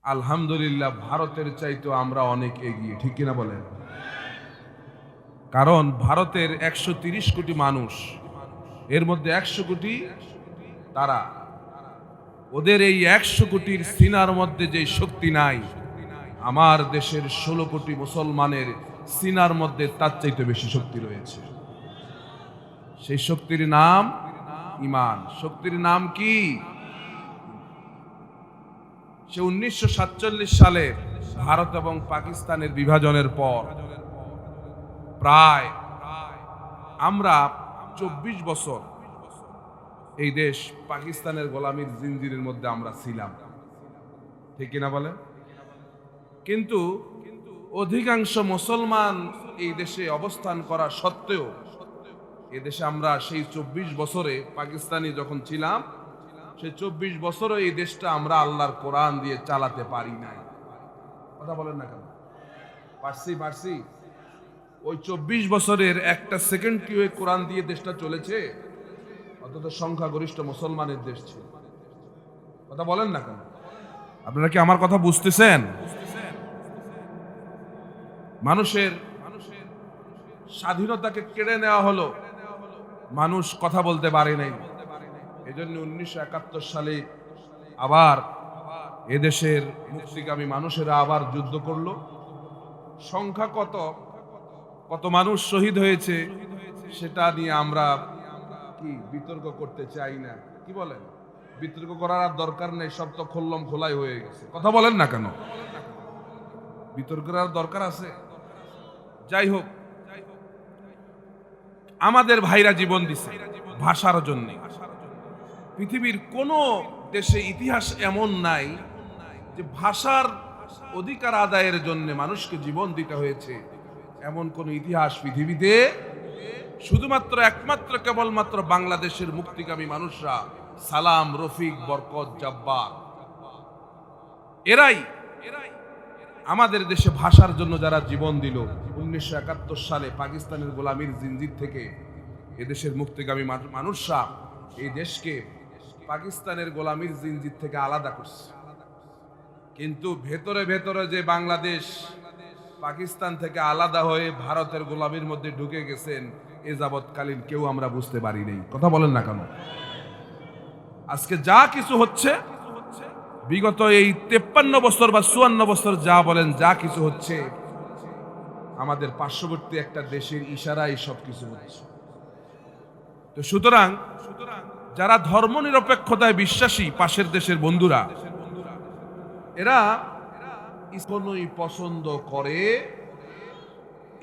আলহামদুলিল্লাহ ভারতের চাইতে আমরা অনেক এগিয়ে, ঠিক কিনা বলেন? কারণ ভারতের 130 কোটি মানুষ, এর মধ্যে 100 কোটি তারা। ওদের এই 100 কোটির সিনার মধ্যে যে শক্তি নাই, আমার দেশের 16 কোটি মুসলমানের সিনার মধ্যে তার চাইতে বেশি শক্তি রয়েছে। সেই শক্তির নাম ঈমান। শক্তির নাম কি? সে 1947 সালে ভারত এবং পাকিস্তানের বিভাজনের পর প্রায় আমরা 24 বছর এই দেশ পাকিস্তানের গোলামীর জিনজিরের মধ্যে আমরা ছিলাম, ঠিক কিনা বলেন? কিন্তু অধিকাংশ মুসলমান এই দেশে অবস্থান করা সত্ত্বেও এদেশে আমরা সেই 24 বছরে পাকিস্তানি যখন ছিলাম, সেই 24 বছরও এই দেশটা আমরা আল্লাহর কোরআন দিয়ে চালাতে পারি নাই। কথা বলেন না কেন? পারছি। ওই 24 বছরের একটা সেকেন্ড কি ওই কোরআন দিয়ে দেশটা চলেছে? অন্তত সংখ্যাগরিষ্ঠ মুসলমানের দেশ ছিল। কথা বলেন না কেন? আপনারা কি আমার কথা বুঝতেছেন? মানুষের স্বাধীনতাকে কেড়ে নেওয়া হলো, মানুষ কথা বলতে পারে নাই। এজন্য 1971 সালে আবার এদেশের মুক্তিকামী মানুষেরা আবার যুদ্ধ করলো। সংখ্যা কত মানুষ শহীদ হয়েছে সেটা নিয়ে আমরা কি বিতর্ক করতে চাই না। কি বলেন? বিতর্ক করার আর দরকার নেই, সব তো খোল্লম খোলাই হয়ে গেছে। কথা বলেন না কেন? বিতর্ক করার দরকার আছে? যাই হোক, আমাদের ভাইরা জীবন দিছে ভাষার জন্য। পৃথিবীর কোন দেশে ইতিহাস এমন নাই যে ভাষার অধিকার আদায়ের জন্য মানুষকে জীবন দিতে হয়েছে, এমন কোন ইতিহাস পৃথিবীতে শুধুমাত্র একমাত্র কেবলমাত্র বাংলাদেশের মুক্তিকামী মানুষরা, সালাম, রফিক, বরকত, জব্বার, এরাই আমাদের দেশে ভাষার জন্য যারা জীবন দিল। 1971 সালে পাকিস্তানের গোলামীর জিনজির থেকে এদেশের মুক্তিকামী মানুষরা এই দেশকে পাকিস্তানের গোলামীর জিনজির থেকে আলাদা করছে। কিন্তু ভেতরে ভেতরে যে বাংলাদেশ পাকিস্তান থেকে আলাদা হয়ে ভারতের গোলামীর মধ্যে ঢুকে গেছেন, এ যাবৎকালীন কেউ আমরা বুঝতে পারি নাই। কথা বলেন না কেন? আজকে যা কিছু হচ্ছে, বিগত এই 53 বছর বা 54 বছর যা বলেন, যা কিছু হচ্ছে আমাদের পার্শ্ববর্তী একটা দেশের ইশারায় সব কিছু হচ্ছে। তো সুতরাং যারা ধর্মনিরপেক্ষতায় বিশ্বাসী পাশের দেশের বন্ধুরা, এরা ইসলামই পছন্দ করে।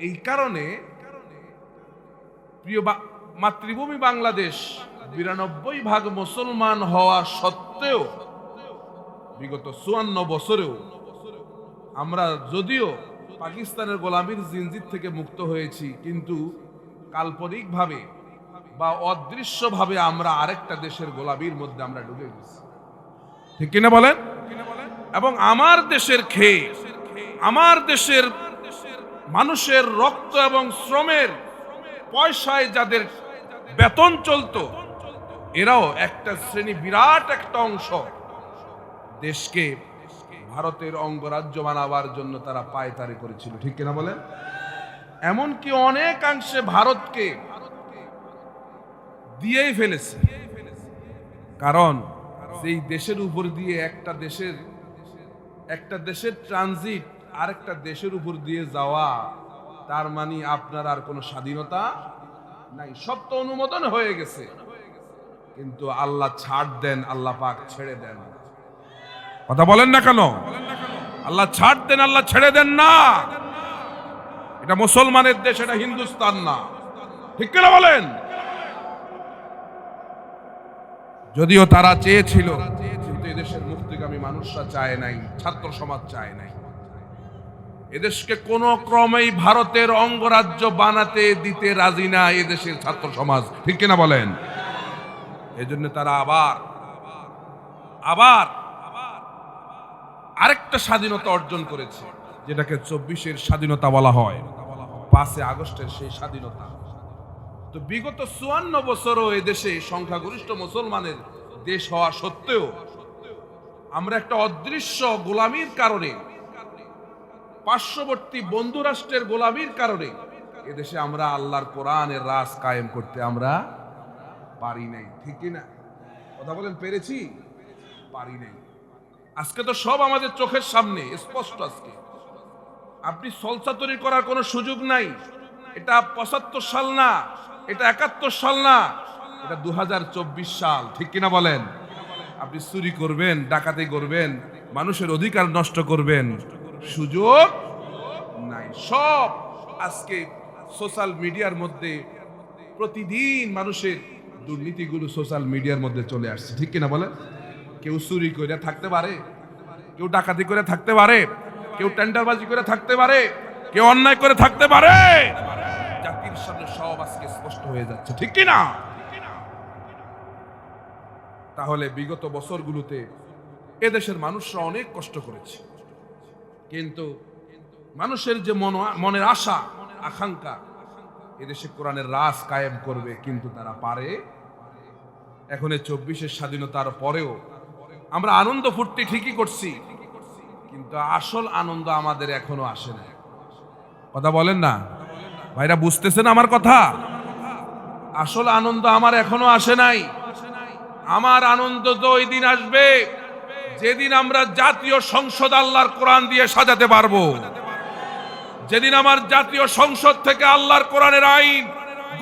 এই কারণে প্রিয় মাতৃভূমি বাংলাদেশ 92% মুসলমান হওয়া সত্ত্বেও বিগত 54 বছরেও আমরা যদিও পাকিস্তানের গোলামীর জিনজির থেকে মুক্ত হয়েছি, কিন্তু কাল্পনিকভাবে বা অদৃশ্যভাবে আমরা আরেকটা দেশের গোলামীর মধ্যে আমরা ঢুকে গেছি, ঠিক কিনা বলেন? এবং আমার দেশের খেয়ে, আমার দেশের মানুষের রক্ত এবং শ্রমের পয়সায় যাদের বেতন চলতো, এরাও একটা শ্রেণী, বিরাট একটা অংশ দেশকে ভারতের অঙ্গরাজ্য বানাবার জন্য তারা পায়তারি করেছিল, ঠিক কিনা বলেন? এমনকি অনেকাংশে ভারতকে দিয়েই ফেলেছে। কারণ সেই দেশের উপর দিয়ে একটা দেশের ট্রানজিট আরেকটা দেশের উপর দিয়ে যাওয়া, তার মানে আপনার আর কোনো স্বাধীনতা নাই। সব তো অনুমোদন হয়ে গেছে, কিন্তু আল্লাহ ছাড় দেন, আল্লাহ পাক ছেড়ে দেন। কথা বলেন না কেন? আল্লাহ ছাড় দেন, আল্লাহ ছেড়ে দেন না। এটা মুসলমানের দেশ, এটা হিন্দুস্তান না, ঠিক কিনা বলেন? যদিও তারা চেয়েছিল, কিন্তু এদেশের মুক্তিকামী মানুষরা চায় নাই, ছাত্র সমাজ চায় নাই। এদেশকে কোন ক্রমেই ভারতের অঙ্গরাজ্য বানাতে দিতে রাজি না এদেশের ছাত্র সমাজ, ঠিক কিনা বলেন? এজন্য তারা আবার আরেকটা স্বাধীনতা অর্জন করেছে, যেটাকে 24-এর স্বাধীনতা বলা হয়, 5 আগস্টের সেই স্বাধীনতা। তো বিগত 54 বছরও এদেশে সংখ্যাগরিষ্ঠ মুসলমানের দেশ হওয়া সত্ত্বেও আমরা একটা অদৃশ্য গোলামির কারণে, পার্শ্ববর্তী বন্ধু রাষ্ট্রের গোলামির কারণে এদেশে আমরা আল্লাহর কোরআনের রাজ কায়েম করতে আমরা পারি নাই। ঠিক কিনা? কথা বলেন, পেরেছি? পারি নাই। আজকে তো সব আমাদের চোখের সামনে স্পষ্ট। আজকে আপনি সলসাতুরি করার কোনো সুযোগ নাই। এটা ৭৫ সাল না, এটা ৭১ সাল না, এটা ২০২৪ সাল। ঠিক কিনা বলেন? আপনি চুরি করবেন, ডাকাতি করবেন, মানুষের অধিকার নষ্ট করবেন, সুযোগ নাই। সব আজকে সোশ্যাল মিডিয়ার মধ্যে, প্রতিদিন মানুষের দুর্নীতিগুলো সোশ্যাল মিডিয়ার মধ্যে চলে আসছে। ঠিক কিনা বলেন? কেউ চুরি করে থাকতে পারে, কেউ ডাকাতি করে থাকতে পারে, কেউ টেন্ডারবাজি করে থাকতে পারে, কেউ অন্যায় করে থাকতে পারে। জাতির সামনে সব আজকে স্পষ্ট হয়ে যাচ্ছে। ঠিক কিনা? তাহলে বিগত বছরগুলোতে এদেশের মানুষরা অনেক কষ্ট করেছে, কিন্তু মানুষের যে মনের আশা আকাঙ্ক্ষা এদেশে কোরআনের রাজ কায়েম করবে, কিন্তু তারা পারে। এখন ২৪-এর স্বাধীনতার পরেও আমরা আনন্দ ফুর্তি ঠিকই করছি, কিন্তু আসল আনন্দ আমাদের এখনো আসে না। কথা বলেন না ভাইরা? বুঝতেছেন আমার কথা? আসল আনন্দ আমার এখনো আসে নাই। আমার আনন্দ তো ওই দিন আসবে যেদিন আমরা জাতীয় সংসদ আল্লাহর কোরআন দিয়ে সাজাতে পারবো, যেদিন আমার জাতীয় সংসদ থেকে আল্লাহর কোরআনের আইন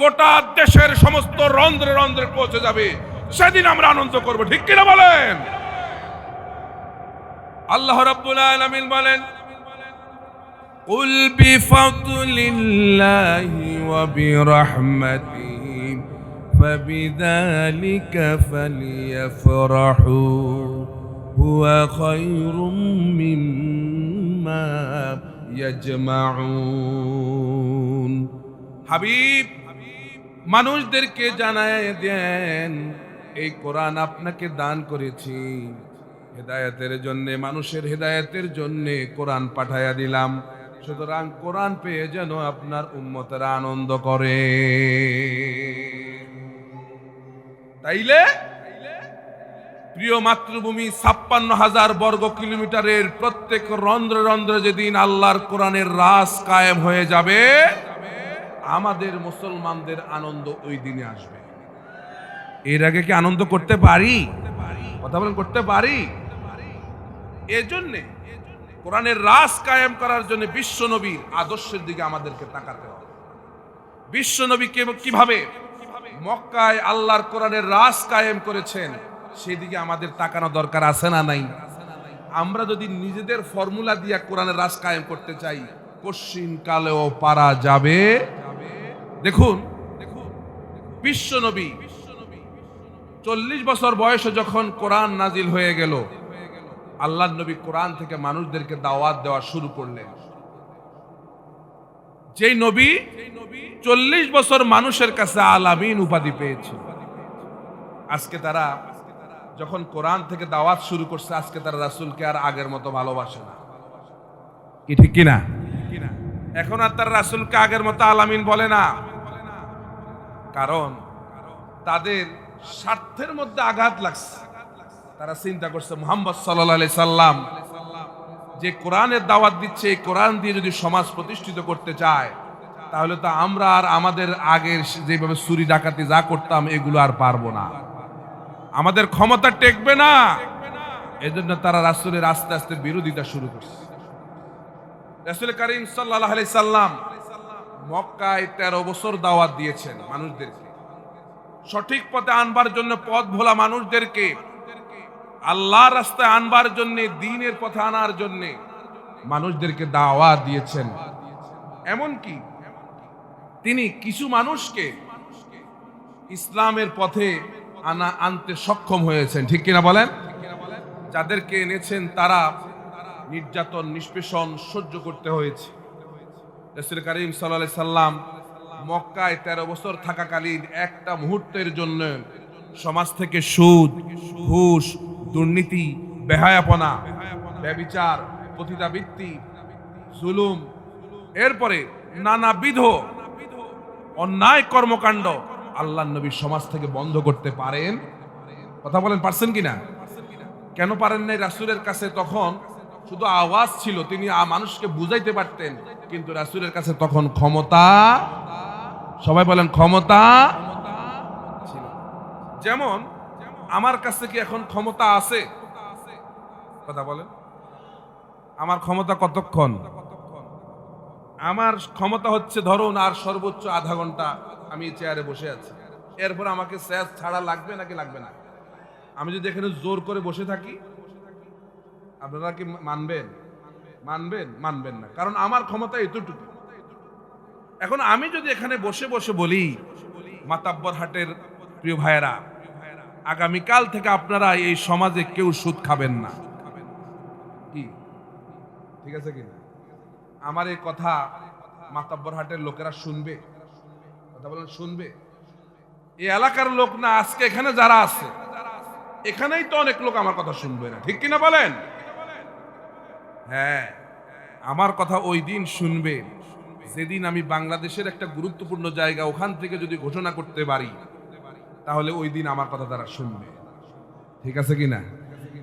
গোটা দেশের সমস্ত রন্ধ্রে রন্ধ্রে পৌঁছে যাবে, সেদিন আমরা আনন্দ করব। ঠিক কিনা বলেন? আল্লাহ রাব্বুল আলামিন বলেন, কুল বিফাদলিল্লাহি ওয়া বিরাহমাতিহি ফাবিযালিকা ফালইফরাহু হুয়া খায়রুম মিম্মা ইয়াজমাউন। হাবিব, মানুষদেরকে জানায় দেন এই কোরআন আপনাকে দান করেছি হেদায়েতের জন্য, মানুষের হেদায়েতের জন্য কোরআন পাঠাইয়া দিলাম। সুতরাং কোরআন পেয়ে যেন আপনার উম্মতেরা আনন্দ করে। তাইলে প্রিয় মাতৃভূমি ৫৬,০০০ বর্গ কিলোমিটারের প্রত্যেক রন্ধ্রে রন্ধ্রে যেদিন আল্লাহর কোরআনের রাজ কায়েম হয়ে যাবে, আমাদের মুসলমানদের আনন্দ ওই দিনে আসবে। এর আগে কি আনন্দ করতে পারি? কথা বলেন, করতে পারি? এজন্যে কোরআনের রাজ কায়েম করার জন্য বিশ্ব নবীর আদর্শের দিকে আমাদেরকে তাকাতে হবে। বিশ্ব নবী কিভাবে মক্কায় আল্লাহর কোরআনের রাজ কায়েম করেছেন, সেদিকে আমাদের তাকানো দরকার আছে না নাই? আমরা যদি নিজেদের ফর্মুলা দিয়ে কোরআনের রাজ কায়েম করতে চাই, কশিন কালেও পারা যাবে। দেখুন, বিশ্ব নবী ৪০ বছর বয়সে যখন কোরআন নাজিল হয়ে গেল, আল্লাহর নবী কোরআন থেকে মানুষদেরকে দাওয়াত দেওয়া শুরু করলেন। যেই নবী ৪০ বছর মানুষের কাছে আল আমিন উপাধি পেয়েছে, আজকে তারা যখন কোরআন থেকে দাওয়াত শুরু করছে, আজকে তারা রাসূলকে আর আগের মতো ভালোবাসে না। কি ঠিক কিনা? এখন আর তারা রাসূলকে আগের মতো আল আমিন বলে না, কারণ তাদের স্বার্থের মধ্যে আঘাত লাগছে। তারা চিন্তা করছে মুহাম্মদ সাল্লাল্লাহু আলাইহি সাল্লাম যে কোরআনের দাওয়াত দিচ্ছে, এই কোরআন দিয়ে যদি সমাজ প্রতিষ্ঠিত করতে চায়, তাহলে তো আমরা আর আমাদের আগের যেভাবে চুরি ডাকাতি যা করতাম এগুলো আর পারবো না, আমাদের ক্ষমতা টেকবে না। এজন্য তারা রাসূলের আস্তে আস্তে বিরোধিতা শুরু করছে। রাসূল কারীম সাল্লাল্লাহু আলাইহি সাল্লাম মক্কায় ১৩ বছর দাওয়াত দিয়েছেন মানুষদেরকে, সঠিক পথে আনবার জন্য, পথ ভোলা মানুষদেরকে আল্লাহর রাস্তায় আনবার জন্য, দ্বীনের পথে আনার জন্য মানুষদেরকে দাওয়াত দিয়েছেন। এমনকি তিনি কিছু মানুষকে ইসলামের পথে আনতে সক্ষম হয়েছেন। ঠিক কিনা বলেন? যাদেরকে এনেছেন তারা নির্যাতন নিষ্পেষণ সহ্য করতে হয়েছে। রাসূল কারীম সাল্লাল্লাহু আলাইহি সাল্লাম মক্কায় ১৩ বছর থাকাকালীন একটা মুহূর্তের জন্য সমাজ থেকে সুদ, ঘুষ, দুর্নীতি, বেহায়াপনা, ব্যভিচার, পতিতাবৃত্তি, জুলুম, এরপরে নানাবিধ অন্যায় কর্মকাণ্ড আল্লাহর নবী সমাজ থেকে বন্ধ করতে পারেন? কথা বলেন, পারছেন কিনা? কেন পারেন নাই? রাসূলের কাছে তখন শুধু আওয়াজ ছিল, তিনি মানুষকে বুঝাইতে পারতেন, কিন্তু রাসূলের কাছে তখন ক্ষমতা, সবাই বলেন ক্ষমতা ছিল। যেমন আমার কাছে কি এখন ক্ষমতা আছে? কথা বলেন, আমার ক্ষমতা কতক্ষণ? আমার ক্ষমতা হচ্ছে ধরুন আর সর্বোচ্চ আধা ঘন্টা আমি চেয়ারে বসে আছি, এরপর আমাকে স্যাজ ছাড়া লাগবে নাকি লাগবে না? আমি যদি এখানে জোর করে বসে থাকি, আপনারা কি মানবেন? মানবেন না, কারণ আমার ক্ষমতা এতটুকু। এখন আমি যদি এখানে বসে বসে বলি, মাতাব্বর হাটের প্রিয় ভাইয়েরা, আগামীকাল থেকে আপনারা এই সমাজে কেউ সুদ খাবেন না, কি ঠিক আছে কিনা? আমার এই কথা মাতাব্বর হাটের লোকেরা শুনবে? কথা বলেন, শুনবে? এই এলাকার লোক না, আজকে এখানে যারা আছে এখানেই তো অনেক লোক আমার কথা শুনবে না, ঠিক কিনা বলেন? হ্যাঁ, আমার কথা ওই দিন শুনবে যেদিন আমি বাংলাদেশের একটা গুরুত্বপূর্ণ জায়গা ওখান থেকে যদি ঘোষণা করতে পারি, তাহলে ওই দিন আমার কথা তারা শুনবে, ঠিক আছে কিনা?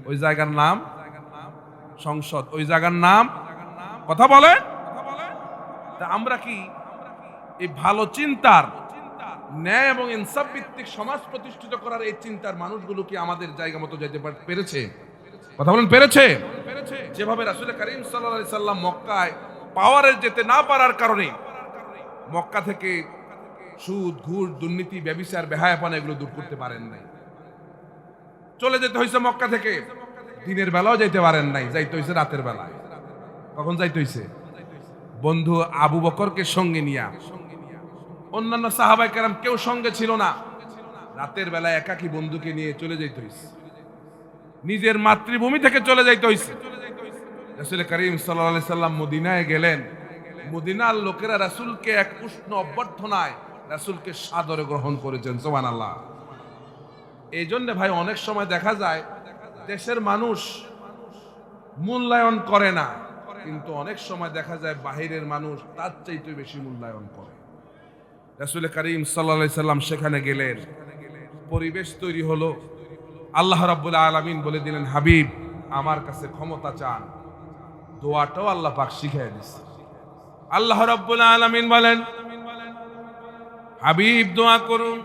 ওই জায়গার নাম সংসদ, ওই জায়গার নাম, কথা বলে। তা আমরা কি এই ভালো চিন্তার, ন্যায় এবং ইনসাফ ভিত্তিক সমাজ প্রতিষ্ঠিত করার এই চিন্তার মানুষগুলো কি আমাদের জায়গা মতো যেতে পেরেছে? কথা বলেন, পেরেছে? যেভাবে রাসূল করিম সাল্লাল্লাহু আলাইহি সাল্লাম মক্কায় পাওয়ারে যেতে না পারার কারণে মক্কা থেকে সুদ, ঘুষ, দুর্নীতি, ব্যভিচার, বেহায়াপনা এগুলো দূর করতে পারেন নাই, চলে যেতে হয়েছে মক্কা থেকে। দিনের বেলাও যাইতে পারেন নাই, যাইতে হয়েছে রাতের বেলায়। কখন যাইতে হয়েছে? বন্ধু আবু বকরকে সঙ্গে নিয়া, অন্যান্য সাহাবায়ে কেরাম কেউ সঙ্গে ছিল না, রাতের বেলায় একাকী বন্ধুকে নিয়ে চলে যাইতে হয়েছে, নিজের মাতৃভূমি থেকে চলে যাইতে হয়েছে। রাসূল করিম সাল্লাল্লাহু আলাইহি সাল্লাম মদিনায় গেলেন, মদিনার লোকেরা রাসূলকে এক উষ্ণ অভ্যর্থনায় রাসূলকে সাদরে গ্রহণ করেছেন, সুবহানাল্লাহ। এই জন্য ভাই অনেক সময় দেখা যায় দেশের মানুষ মূল্যায়ন করে না, কিন্তু অনেক সময় দেখা যায় বাহিরের মানুষ তার চাইতে বেশি মূল্যায়ন করে। রাসূল করিম সাল্লাল্লাহু আলাইহি সাল্লাম সেখানে গেলেন, পরিবেশ তৈরি হলো। আল্লাহ রাব্বুল আলামিন বলে দিলেন, হাবিব আমার কাছে ক্ষমতা চান। দোয়াটাও আল্লাহ পাক শিখিয়ে দিয়েছে। আল্লাহ রাব্বুল আলামিন বলেন, হাবিব দোয়া করুন,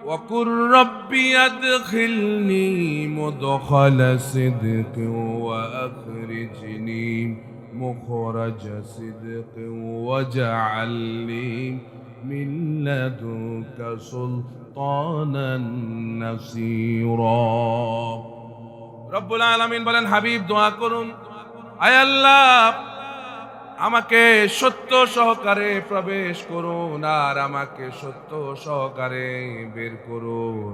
ওয়াকুর রব্বি আদখিলনি মুদখালা সিদকিন ওয়া আখরিজনি মুখরাজা সিদকিন ওয়াজআলনি মিন লাদুনকা সুলতানান নাসীরা। রব্বুল আলামিন বলেন, হাবিব দোয়া করুন, আয় আল্লাহ আমাকে সত্য সহকারে প্রবেশ করুন, আর আমাকে সত্য সহকারে বের করুন,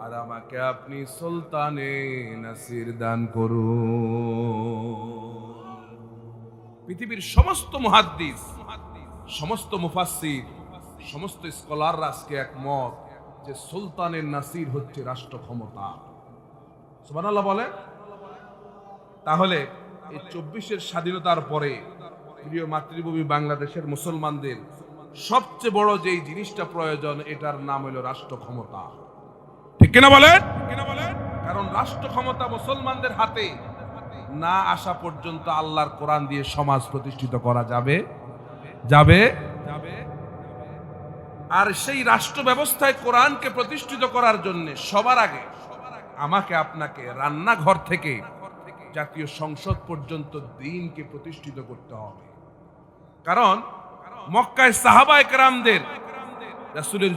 আর আমাকে আপনি সুলতানে নাসির দান করুন। পৃথিবীর সমস্ত মুহাদ্দিস, সমস্ত মুফাসসির, সমস্ত স্কলাররা আজকে একমত যে সুলতানের নাসির হচ্ছে রাষ্ট্র ক্ষমতা। সুবহানাল্লাহ বলে। তাহলে এই ২৪-এর স্বাধীনতার পরে প্রিয় মাতৃভূমি বাংলাদেশের মুসলমানদের সবচেয়ে বড় যেই জিনিসটা প্রয়োজন, এটার নাম হলো রাষ্ট্র ক্ষমতা, ঠিক কিনা বলেন? কারণ রাষ্ট্র ক্ষমতা মুসলমানদের হাতে না আসা পর্যন্ত আল্লাহর কোরআন দিয়ে সমাজ প্রতিষ্ঠিত করা যাবে। আর সেই রাষ্ট্র ব্যবস্থায় কোরআনকে প্রতিষ্ঠিত করার জন্য সবার আগে আমাকে আপনাকে রান্নাঘর থেকে জাতীয় সংসদ পর্যন্ত দ্বীনকে প্রতিষ্ঠিত করতে হবে। কারণ মক্কায় সাহাবায়ে কেরামদের, রাসূলের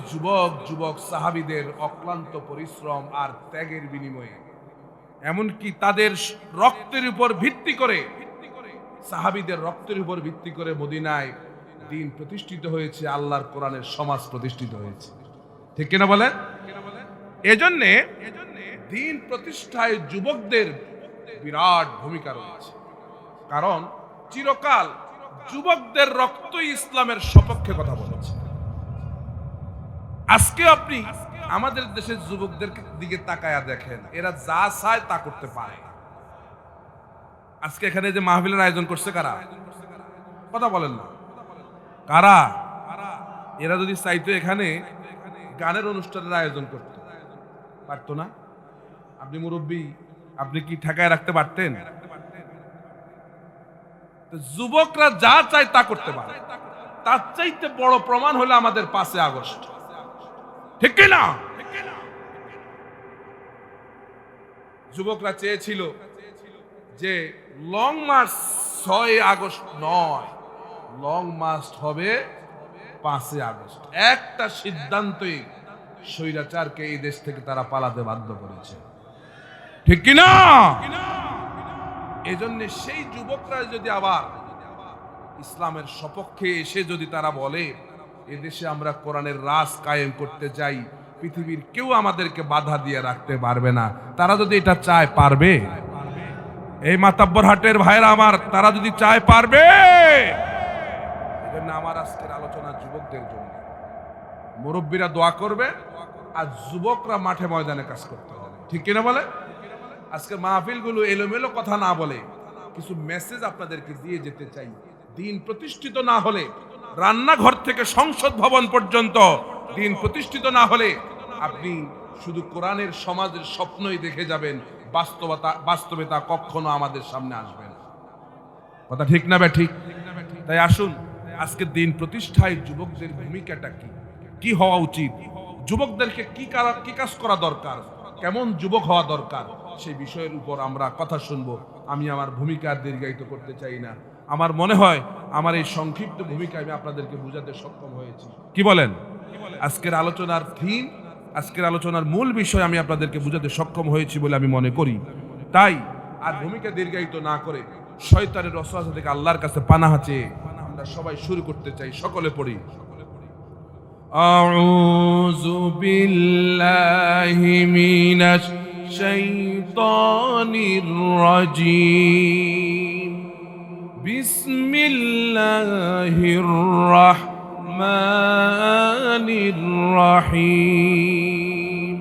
যুবক সাহাবীদের অক্লান্ত পরিশ্রম আর ত্যাগের বিনিময়ে, এমনকি তাদের রক্তের উপর ভিত্তি করে, সাহাবীদের রক্তের উপর ভিত্তি করে মদিনায় দ্বীন প্রতিষ্ঠিত হয়েছে, আল্লাহর কোরআনের সমাজ প্রতিষ্ঠিত হয়েছে, ঠিক কিনা বলেন? এজন্যে দ্বীন প্রতিষ্ঠায় যুবকদের বিরাট ভূমিকা রয়েছে। কারণ চিরকাল যুবকদের রক্তই ইসলামের সপক্ষে কথা বলেছে। আজকে আপনি আমাদের দেশের যুবকদের দিকে তাকায়া দেখেন, এরা যা চায় তা করতে পারে। আজকে এখানে যে মাহফিলের আয়োজন করছে কারা? কথা বলেন না, কারা? এরা যদি চাইতো এখানে গানের অনুষ্ঠানের আয়োজন করতে পারতো না? আপনি মুরব্বী, আপনি কি ঠেকায় রাখতে পারতেন? যুবকরা যা চায় তা করতে পারে। তার চাইতে বড় প্রমাণ হলো আমাদের 5 আগস্ট, ঠিক কি না? যুবকরা চেয়েছিল যে লং মার্চ 6 আগস্ট নয়, লং মার্চ হবে 5 আগস্ট। একটা সিদ্ধান্তই স্বৈরাচারকে এই দেশ থেকে তারা পালাতে বাধ্য করেছে, ঠিক কি না? এজন্য সেই যুবকরা যদি আবার ইসলামের সপক্ষে এসে যদি তারা বলে এদেশে আমরা কোরআনের রাজ কায়েম করতে চাই, পৃথিবীর কেউ আমাদেরকে বাধা দিয়ে রাখতে পারবে না, তারা যদি এটা চায় পারবে? এই মাতাব্বর হাটের ভাইরা আমার, তারা যদি চায় পারবে? এজন্য আমার আজকের আলোচনা যুবকদের জন্য। মুরব্বীরা দোয়া করবে আর যুবকরা মাঠে ময়দানে কাজ করতে হবে, ঠিক কিনা বলে? আজকে মাহফিলগুলো এলোমেলো কথা না বলে কিছু মেসেজ আপনাদেরকে দিয়ে যেতে চাই। দিন প্রতিষ্ঠিত না হলে, রান্নাঘর থেকে সংসদ ভবন পর্যন্ত দিন প্রতিষ্ঠিত না হলে আপনি শুধু কোরআনের সমাজের স্বপ্নই দেখে যাবেন, বাস্তবে তা কখনো আমাদের সামনে আসবে না। কথা ঠিক না বে ঠিক? তাই আসুন আজকে দিন প্রতিষ্ঠায় যুবকদের ভূমিকাটা কি, কি হওয়া উচিত, যুবকদেরকে কি কাজ করা দরকার, কেমন যুবক হওয়া দরকার, সেই বিষয়ের উপর আমরা কথা শুনবো। আমি আমার ভূমিকা দীর্ঘায়িত করতে চাই না। আমার মনে হয় আমার এই সংক্ষিপ্ত ভূমিকা আমি আপনাদেরকে বোঝাতে সক্ষম হয়েছি। কি বলেন? আজকের আলোচনার থিম, আজকের আলোচনার মূল বিষয় আমি আপনাদেরকে বোঝাতে সক্ষম হয়েছি বলে আমি মনে করি। তাই আর ভূমিকা দীর্ঘায়িত না করে শয়তানের ওয়াসওয়াসা থেকে আল্লাহর কাছে পানাহ চেয়ে আমরা সবাই শুরু করতে চাই। সকলে পড়ি, আউযু বিল্লাহি মিনাশ শাইতানির রাজীম, বিসমিল্লাহির রাহমানির রাহিম।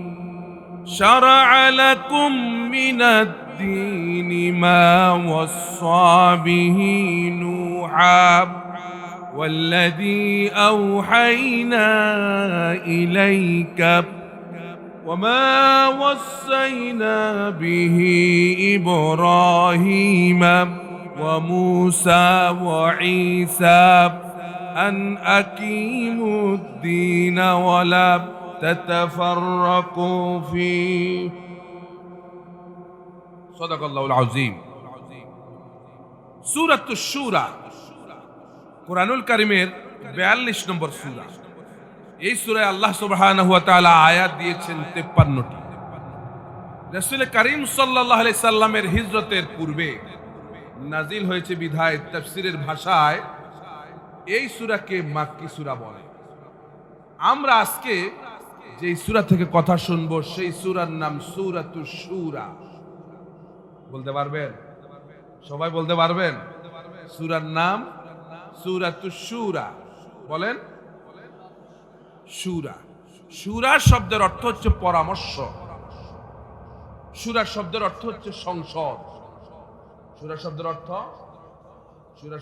শারআ লাকুম মিনাদ-দীনি মা ওয়াসসা বিহি নূহা والذي أوحينا إليك وما وصينا به إبراهيم وموسى وعيسى أن أقيموا الدين ولا تتفرقوا فيه صدق الله العظيم। سورة الشورى কুরআনুল কারীমের 42 নম্বর সূরা। এই সূরায় আল্লাহ সুবহানাহু ওয়া তাআলা আয়াত দিয়েছেন 53টি। রাসূল করিম সাল্লাল্লাহু আলাইহি সাল্লামের হিজরতের পূর্বে নাজিল হয়েছে বিধায় তাফসীরের ভাষায় এই সূরাকে মাক্কি সূরা বলে। আমরা আজকে যে সূরা থেকে কথা শুনবো সেই সূরার নাম সূরাতুশ শুরা। বলতে পারবেন? সবাই বলতে পারবেন? সূরার নাম সূরাতুশ শুরা। বলেন শুরা। শুরা শব্দের অর্থ হচ্ছে পরামর্শ, শুরা শব্দের অর্থ হচ্ছে সংসদ। শুরা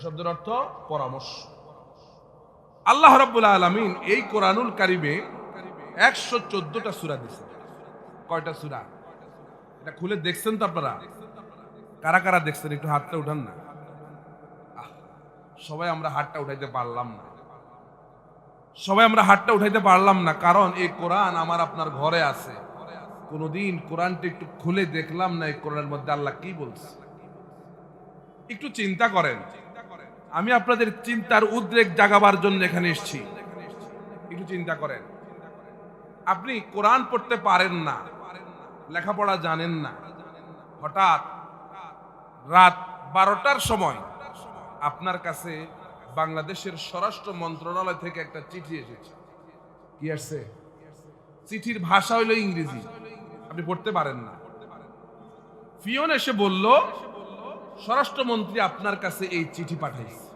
শব্দের অর্থ পরামর্শ। আল্লাহ রাব্বুল আলামিন এই কোরআনুল কারীমে 114টা সূরা দিয়েছেন। কয়টা সূরা? এটা খুলে দেখছেন তো আপনারা? কারা কারা দেখছেন একটু হাতটা উঠান না। সবাই আমরা হাতটা উঠাইতে পারলাম না, কারণ এই কোরআন আমার আপনার ঘরে আছে। কোনদিন কোরআনটা একটু খুলে দেখলাম না এই কোরআনের মধ্যে আল্লাহ কি বলছে। একটু চিন্তা করেন। আমি আপনাদের চিন্তার উদ্রেক জাগাবার জন্য এখানে এসেছি। একটু চিন্তা করেন, আপনি কোরআন পড়তে পারেন না, লেখাপড়া জানেন না, হঠাৎ রাত 12টার সময় আপনার কাছে বাংলাদেশের স্বরাষ্ট্র মন্ত্রণালয় থেকে একটা চিঠি এসেছে। কি আসছে? চিঠির ভাষা হইল ইংরেজি, আপনি পড়তে পারেন না। পিয়ন এসে বলল স্বরাষ্ট্রমন্ত্রী আপনার কাছে এই চিঠি পাঠাইছে।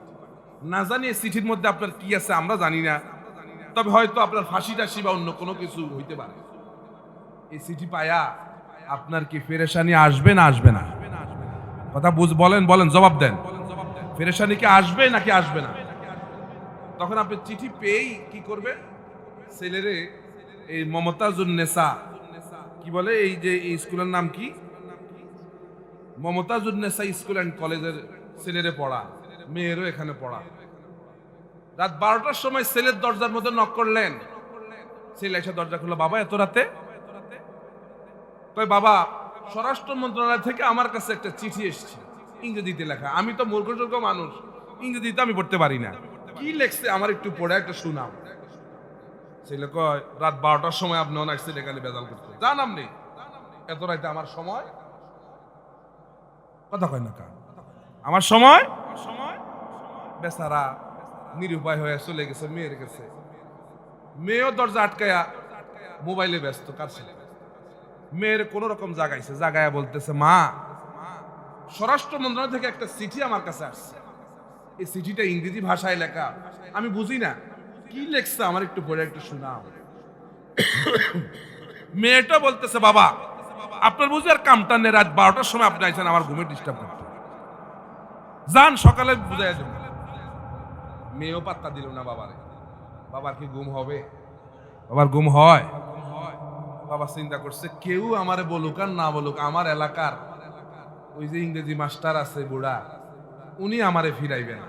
না জানি এই চিঠির মধ্যে আপনার কি আছে আমরা জানি না, তবে হয়তো আপনার ফাঁসি টাসি বা অন্য কোনো কিছু হইতে পারে। এই চিঠি পায়া আপনার কি পেরেশানি আসবে না আসবে না? কথা বলেন, জবাব দেন। পেরেশানি কি আসবে নাকি আসবে না? তখন আপনি চিঠি পেয়েই কি করবে? ছেলেরে এই মমতাজুন নেসা কি বলে, এই যে এই স্কুলের নাম কি, মমতাজুন্নেসা স্কুল অ্যান্ড কলেজের ছেলেরে পড়া, মেয়েরও এখানে পড়া। রাত 12টার সময় ছেলের দরজার মধ্যে নক করলেন, ছেলে এসে দরজা খুললো, বাবা এত রাতে? কই বাবা, স্বরাষ্ট্র মন্ত্রণালয় থেকে আমার কাছে একটা চিঠি এসেছে, ইংরেজিতে লেখা। আমি তো মূর্খযোগ্য মানুষ, ইংরেজিতে আমি পড়তে পারি না, কি লেখছে আমার একটু পড়ে একটা শোনাও। ছেলে কয়, রাত 12টার সময় আপনি অনেক ছেলে খালি বেজাল করতে জান, আপনি এত রাতে আমার সময়? কথা কয় না কার আমার সময়? বেচারা নিরুপায় হয়ে চলে গেছে মেয়ের কাছে। মেয়েও দরজা আটকায়া মোবাইলে ব্যস্ত। কার ছেলে? মেয়ের কোন রকম জাগাইছে, জাগায়া বলতেছে, মা, স্বরাষ্ট্র মন্ত্রণালয় থেকে একটা চিঠি আমার কাছে আসছে, এই চিঠিটা ইংরেজি ভাষায় লেখা, আমি বুঝি না, কি লেখছে আমার একটু পড়ে একটু শোনাও। মেয়েটা বলতেছে, বাবা আপনার বুঝি আর কামটা নেই, রাত 12টার সময় আপনি আইছেন আমার ঘুমে ডিস্টার্ব করতে, যান সকালে বুঝাই দেব। মেয়েও পাত্তা দিল না বাবারে। বাবার কি ঘুম হবে? বাবার ঘুম হয়? বাবা চিন্তা করছে, কেউ আমারে বলুক আর না বলুক, আমার এলাকার ওই যে ইংরেজি মাস্টার আছে বুড়া, উনি আমারে ফিরাইবেন,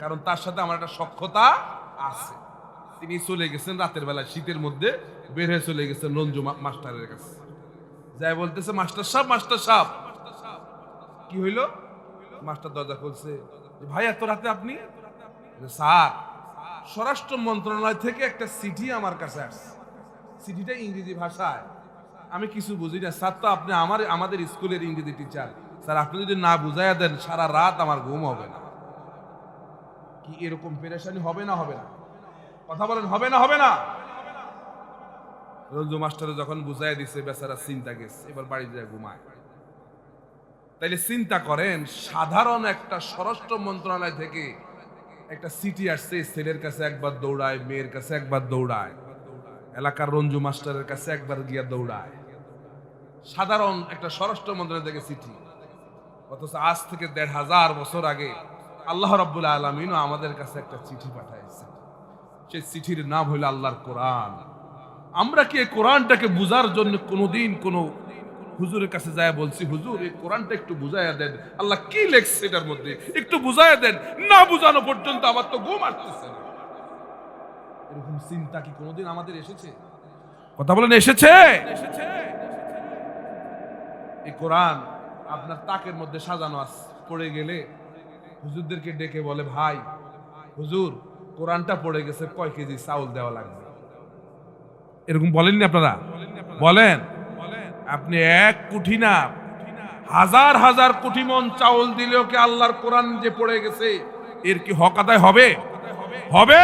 কারণ তার সাথে আমার একটা সখ্যতা আছে। তিনি চলে গেছেন রাতের বেলা, শীতের মধ্যে বের হয়ে চলে গেছেন রঞ্জু মাস্টারের কাছে। যাই বলতেছে, মাস্টার সাহেব, মাস্টার সাহেব। কি হইল? মাস্টার দরজা খুলছে, ভাই এত রাতে আপনি? স্যার, স্বরাষ্ট্র মন্ত্রণালয় থেকে একটা চিঠি আমার কাছে আসছে, চিঠিটা ইংরেজি ভাষায়, আমি কিছু বুঝি না স্যার, তো আপনি আমাদের স্কুলের ইংরেজি টিচার, স্যার আপনি যদি না বুঝাইয়া দেন সারা রাত আমার ঘুম হবে না। কি এরকম পেরেশানি হবে না? হবে না? কথা বলেন, হবে না? হবে না? রঞ্জু মাস্টারে যখন বুঝাই দিছে, বেচারা চিন্তা গেছে, এবার বাড়ি যায় ঘুমায়। তাইলে চিন্তা করেন, সাধারণ একটা স্বরাষ্ট্র মন্ত্রণালয় থেকে একটা চিঠি আসছে, ছেলের কাছে একবার দৌড়ায়, মেয়ের কাছে একবার দৌড়ায়, এলাকার রঞ্জু মাস্টারের কাছে একবার গিয়া দৌড়ায়। সাধারণ একটা স্বরাষ্ট্র মন্ত্রণালয় থেকে চিঠি, অথচ আজ থেকে ১৫০০ বছর আগে আল্লাহ রাব্বুল আলামিনও আমাদের কাছে একটা চিঠি পাঠাইছে। সেই চিঠির নাম হইল আল্লাহর কোরআন। আমরা কি এই কোরআনটাকে বুঝার জন্য কোনোদিন কোন হুজুরের কাছে যায় বলছি, হুজুর এই কোরআনটা একটু বুঝাইয়া দেন, আল্লাহ কি লেখছে এটার মধ্যে একটু বুঝাইয়া দেন? না বুঝানো পর্যন্ত আমার তো ঘুম আসতেছে না। এরকম চিন্তা কি কোনোদিন আমাদের এসেছে? কথা বলেন, এসেছে? এই কোরআন আপনার তাকের মধ্যে সাজানো আছে, পড়ে গেলে হুজুরদেরকে ডেকে বলে, ভাই হুজুর কোরআনটা পড়ে গেছে, কয় কেজি চাউল দেওয়া লাগবে? এরকম বলেননি আপনারা? বলেন। আপনি এক কোটি না, হাজার হাজার কোটি মন চাউল দিলেও কি আল্লাহর কোরআন যে পড়ে গেছে এর কি হক আদায় হবে? হবে?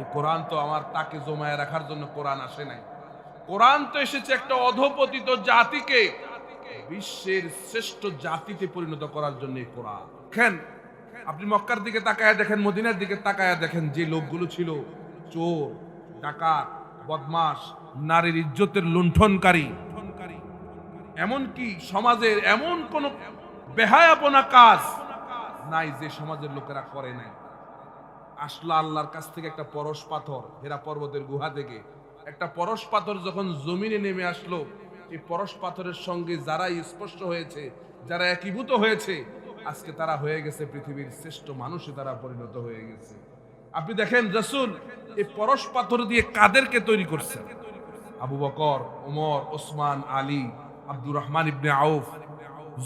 এই কোরআন তো আমার তাকে জমায়ে রাখার জন্য কোরআন আসে নাই। কোরআন তো এসেছে একটা অধপতিত জাতিকে বিশ্বের শ্রেষ্ঠ জাতিতে পরিণত করার জন্য। এই কোরআন দেখেন, আপনি মক্কার দিকে তাকায়া দেখেন, মদিনার দিকে তাকায়া দেখেন, যে লোকগুলো ছিল চোর, ডাকাত, বদমাশ, নারীর ইজ্জতের লুণ্ঠনকারী, এমনকি সমাজের এমন কোন বেহায়াপনা কাজ নাই যে সমাজের লোকেরা করে নাই। আসলো আল্লাহর কাছ থেকে একটা পরশ পাথর, হেরা পর্বতের গুহা থেকে একটা পরশ পাথর যখন জমিনে নেমে আসলো, এই পরশ পাথরের সঙ্গে যারা স্পর্শ হয়েছে, যারা একীভূত হয়েছে, আজকে তারা হয়ে গেছে পৃথিবীর শ্রেষ্ঠ মানুষে তারা পরিণত হয়ে গেছে। আপনি দেখেন রাসূল এই পরশ পাথর দিয়ে কাদেরকে তৈরি করছেন? আবু বকর, ওমর, ওসমান, আলী, আব্দুর রহমান ইবনে আউফ,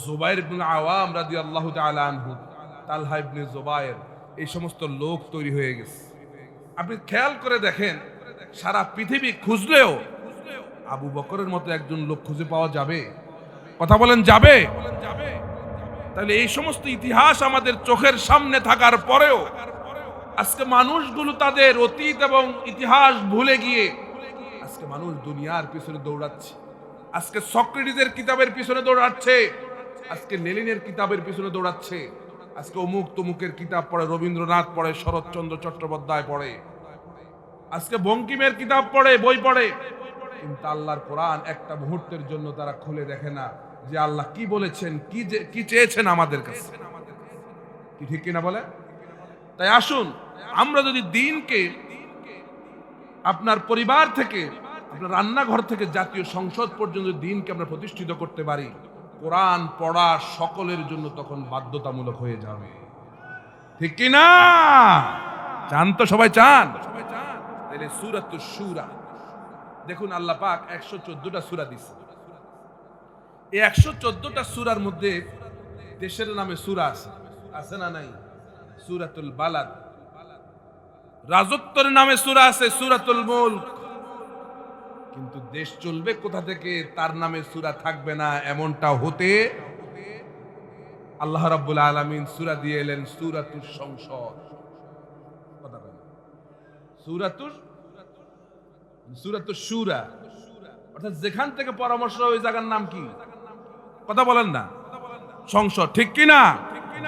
জুবাইর ইবনে আওয়াম রাদিয়াল্লাহু তাআলা আনহু, তালহা ইবনে জুবাইর, এই সমস্ত লোক তৈরি হয়ে গেছে। আপনি খেয়াল করে দেখেন, সারা পৃথিবী খুঁজলেও আবু বকরের মতো একজন লোক খুঁজে পাওয়া যাবে? কথা বলেন, যাবে? তাহলে এই সমস্ত ইতিহাস আমাদের চোখের সামনে থাকার পরেও আজকে মানুষগুলো তাদের অতীত এবং ইতিহাস ভুলে গিয়ে আজকে মানুষ দুনিয়ার পিছনে দৌড়াচ্ছে। আজকে সক্রেটিসের কিতাবের পিছনে দৌড়াচ্ছে, আজকে লেনিনের কিতাবের পিছনে দৌড়াচ্ছে, আজকে অমুক তমুকের কিতাব পড়ে, রবীন্দ্রনাথ পড়ে, শরৎচন্দ্র চট্টোপাধ্যায় পড়ে, আজকে বঙ্কিমের কিতাব পড়ে, বই পড়ে, কিন্তু আল্লাহর কোরআন একটা মুহূর্তের জন্য তারা খুলে দেখে না যে আল্লাহ কি বলেছেন, কি চেয়েছেন আমাদের কাছে। কি ঠিক কিনা বলে? তাই আসুন আমরা যদি দ্বীনকে আপনার পরিবার থেকে আপনার রান্নাঘর থেকে জাতীয় সংসদ পর্যন্ত দিনকে আমরা প্রতিষ্ঠিত করতে পারি, কোরআন পড়া সকলের জন্য তখন বাধ্যতামূলক হয়ে যাবে। ঠিক কি না? চান তো সবাই? চান? তাহলে সূরাতুশ শূরা দেখুন, আল্লাহ পাক 114টা সূরা দিচ্ছে। এই 114টা সূরার মধ্যে দেশের নামে সূরা আছে, আছে না নাই? সূরাতুল বালাদ। রাজত্বের নামে সূরা আছে, সূরাতুল মুলক। কিন্তু দেশ চলবে কোথা থেকে তার নামে সূরা থাকবে না, এমনটা হতে আল্লাহ রাব্বুল আলামিন সূরা দিয়ে এলেন সূরাতুশ সংসদ। কথা বলেন, সূরাতুশ শূরা, অর্থাৎ যেখান থেকে পরামর্শ ওই জায়গার নাম কি? কথা বলেন না? সংসদ। ঠিক কি না?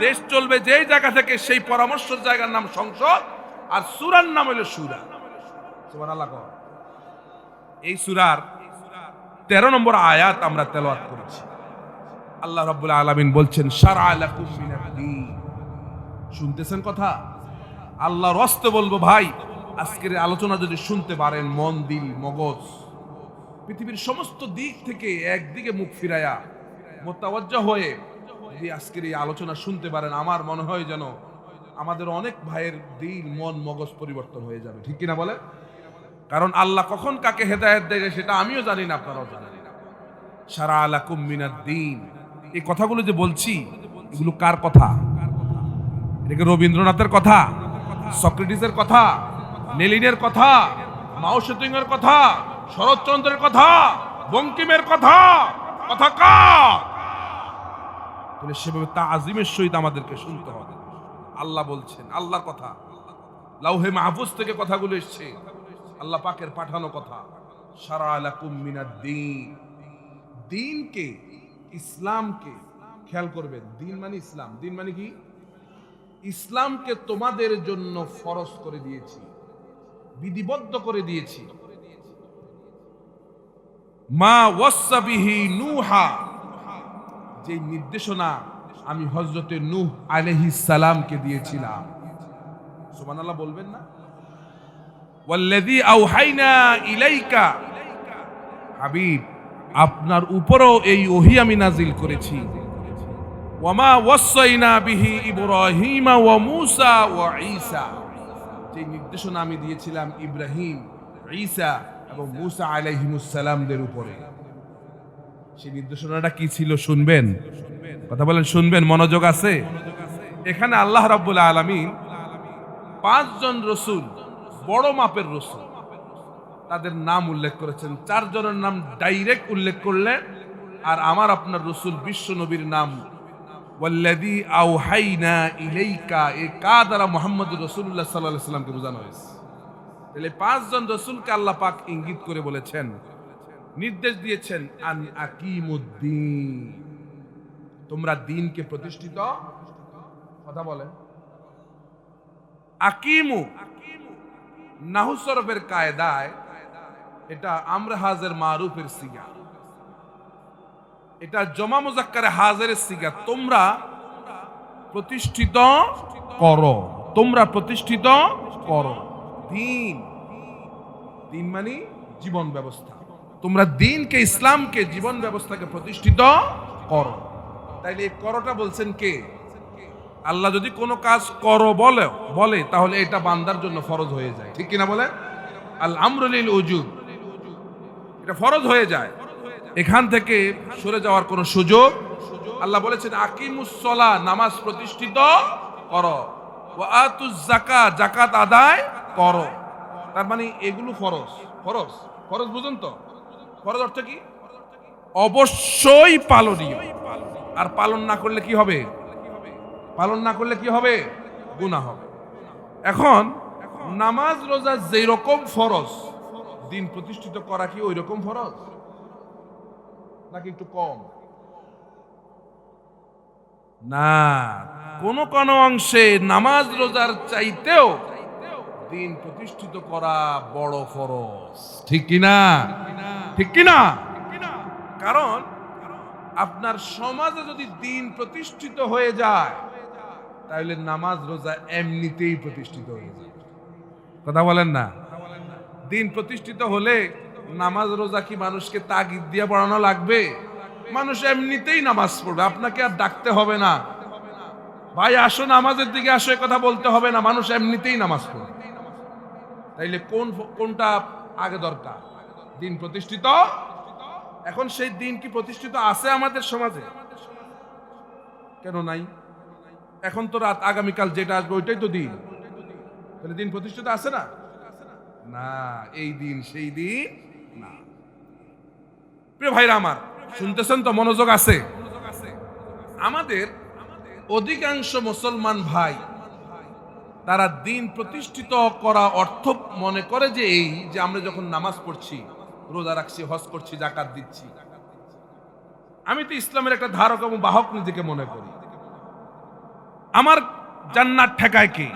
দেশ চলবে যেই জায়গা থেকে সেই পরামর্শের জায়গার নাম সংসদ, আর সূরার নাম হলো শূরা। সুবহানাল্লাহ। এই সূরার 13 নম্বর আয়াত আমরা তেলাওয়াত করেছি। আল্লাহ রাব্বুল আলামিন বলছেন শারআ লাকুম মিনাদ-দীন। শুনতেছেন কথা? আল্লাহর ওয়াস্তে বলবো ভাই, আজকের আলোচনা যদি শুনতে পারেন মন, দিল, মগজ, পৃথিবীর সমস্ত দিক থেকে একদিকে মুখ ফিরায়া মুতাওয়াজ্জহ হয়ে যদি আজকের এই আলোচনা শুনতে পারেন, আমার মনে হয় যেন আমাদের অনেক ভাইয়ের দিল, মন, মগজ পরিবর্তন হয়ে যাবে। ঠিক কিনা বলে? কারণ আল্লাহ কখন কাকে হেদায়েত দেয় সেটা আমিও জানি না, আপনারাও জানেন। শারআ লাকুম মিনাদ-দীন, এই কথাগুলো যে বলছি এগুলো কার কথা? এটা কি রবীন্দ্রনাথের কথা, সক্রেটিসের কথা, লেনিনের কথা, মাও সেতুংয়ের কথা, শরৎচন্দ্রের কথা, বঙ্কিমের কথা? কথা কার? তাহলে সেভাবে তাআযীমের সহিত আমাদেরকে শুনতে হবে। আল্লাহ বলছেন, আল্লাহর কথা, লাউহে মাহফুজ থেকে কথাগুলো এসছে, আল্লাহ পাকের পাঠানো কথা। শারআ লাকুম মিনাদ-দীন, দ্বীনকে, ইসলামকে, খেয়াল করবেন, দ্বীন মানে ইসলাম। দ্বীন মানে কি? ইসলামকে তোমাদের জন্য ফরজ করে দিয়েছি, বিধিবদ্ধ করে দিয়েছি। মা ওয়াসা বিহি নূহা, যে নির্দেশনা আমি হযরতে নূহ আলাইহিস সালামকে দিয়েছিলাম। সুবহানাল্লাহ বলবেন না? ওয়াল্লাযী আওহাইনা ইলাইকা, হাবিব আপনার উপরও এই ওহী আমি নাজিল করেছি। ওয়ামা ওয়াসাইনা বিহি ইব্রাহিমা ওয়া মূসা ওয়া ঈসা, যে নির্দেশনা আমি দিয়েছিলাম ইব্রাহিম, ঈসা এবং মূসা আলাইহিমুস সালামদের উপরে। সেই নির্দেশনাটা কি ছিল শুনবেন? কথা বলেন, শুনবেন? মনোযোগ আছে? এখানে আল্লাহ রাব্বুল আলামিন 5 জন রাসূল, বড় মাপের রাসূল, তাদের নাম উল্লেখ করেছেন। 4 জনের নাম ডাইরেক্ট উল্লেখ করলেন, আর আমার আপনার রাসূল বিশ্ব নবীর নাম ওয়াল্লাযী আওহাইনা ইলাইকা, এ কা দ্বারা মুহাম্মদুর রাসূলুল্লাহ সাল্লাল্লাহু আলাইহি ওয়াসাল্লামকে বোঝানো হয়েছে। তাহলে 5 জন রাসূলকে আল্লাহ পাক ইঙ্গিত করে বলেছেন, নির্দেশ দিয়েছেন, আন আকিমুদ্দিন, তোমরা দ্বীনকে প্রতিষ্ঠিত। কথা বলেন। আকিমু নাহু সরফের কায়দায় এটা আমর হাজির মারুফের সিগা, এটা জমা মুজাক্কারে হাজিরের সিগা। তোমরা প্রতিষ্ঠিত করো, তোমরা প্রতিষ্ঠিত করো দ্বীন। দ্বীন মানে জীবন ব্যবস্থা। তোমরা দ্বীনকে, ইসলামকে, জীবন ব্যবস্থাকে প্রতিষ্ঠিত করো। তাইলে এই করোটা বলছেন কে? আল্লাহ যদি কোনো কাজ করো বলে তাহলে এটা বান্দার জন্য ফরজ হয়ে যায়। ঠিক কিনা বলেন? আল আমরু লিল উজুব, এটা ফরজ হয়ে যায়। এখান থেকে সরে যাওয়ার কোনো সুযোগ। আল্লাহ বলেছেন আকিমুস সালাহ, নামাজ প্রতিষ্ঠিত করো, ওয়া আতুজ যাকাত, যাকাত আদায় করো। তার মানে এগুলো ফরজ। ফরজ ফরজ বুঝুন তো? ফরজ অর্থ কি? অবশ্যই পালনীয়। আর পালন না করলে কি হবে? পালন না করলে কি হবে? গুনাহ হবে। এখন নামাজ রোজা যেই রকম ফরজ, দিন প্রতিষ্ঠিত করা কি ওই রকম ফরজ নাকি একটু কম? না, কোন কোন অংশে নামাজ রোজার চাইতেও দিন প্রতিষ্ঠিত করা বড় ফরজ। ঠিক কিনা? ঠিক কিনা? কারণ আপনার সমাজে যদি দিন প্রতিষ্ঠিত হয়ে যায় তাহলে নামাজ রোজা এমনিতেই প্রতিষ্ঠিত হয়ে যায়। কথা বলেন না? দিন প্রতিষ্ঠিত হলে নামাজ রোজা কি মানুষকে তাগিদ দিয়ে পড়ানো লাগবে? মানুষ এমনিতেই নামাজ পড়বে, আপনাকে আর ডাকতে হবে না, ভাই আসো নামাজের দিকে আসো, কথা বলতে হবে না, মানুষ এমনিতেই নামাজ পড়বে। তাইলে কোনটা আগে দরকার? দিন প্রতিষ্ঠিত। এখন সেই দিন কি প্রতিষ্ঠিত আছে আমাদের সমাজে? কেন নাই? এখন তো রাত, আগামীকাল যেটা আসবে ওইটাই তো দিন। তাহলে দিন প্রতিষ্ঠিত আছে না? না, এই দিন সেই দিন না। প্রিয় ভাইরা আমার, শুনতেছেন তো? মনোযোগ আছে? আমাদের অধিকাংশ মুসলমান ভাই তারা দিন প্রতিষ্ঠিত করা অর্থ মনে করে যে এই যে আমরা যখন নামাজ পড়ছি, রোজা রাখছি, হজ করছি, যাকাত দিচ্ছি, আমি তো ইসলামের একটা ধারক এবং বাহক নিজেকে মনে করি, আমার জান্নাত ঠেকায় কে?